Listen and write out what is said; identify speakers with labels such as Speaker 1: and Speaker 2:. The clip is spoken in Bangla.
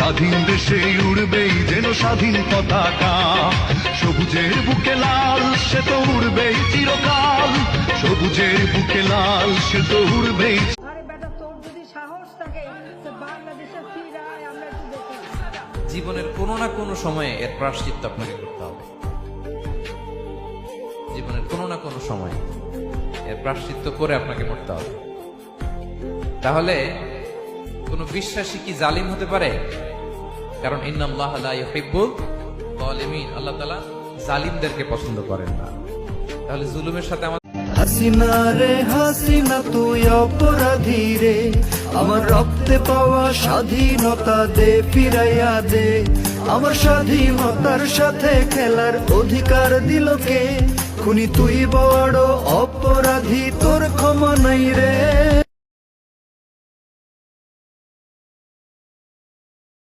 Speaker 1: স্বাধীন দেশে উড়বেই যেন স্বাধীন পতাকা, সবুজের বুকে লাল সে তো উড়বেই চিরকাল, সবুজের বুকে লাল সে তো উড়বেই।
Speaker 2: আরে বেটা, তোর যদি সাহস থাকে বাংলাদেশে ফিরে আয়, আমরা একটু দেখি।
Speaker 3: জীবনের কোনো না কোনো সময়ে এর প্রায়শ্চিত্ত আপনাকে করতে হবে। জীবনের কোনো না কোনো সময় এর প্রায়শ্চিত্ত করে আপনাকে মরতে হবে। তাহলে কোন বিশ্বাসী কি জালিম হতে পারে? কারণ ইন্নাল্লাহা লা ইউহিব্বুল যালিমিন, আল্লাহ তাআলা জালিমদেরকে পছন্দ করেন না। তাহলে জুলুমের সাথে আমাদের
Speaker 4: হাসিনা রে হাসিনা তুই অপরাধী রে, আমার রক্তে পাওয়া স্বাধীনতা দে ফিরাইয়া দে, আমার স্বাধীনতার সাথে খেলার অধিকার দিল কে? খুনি তুই বড় অপরাধী, তোর ক্ষমা নাই রে।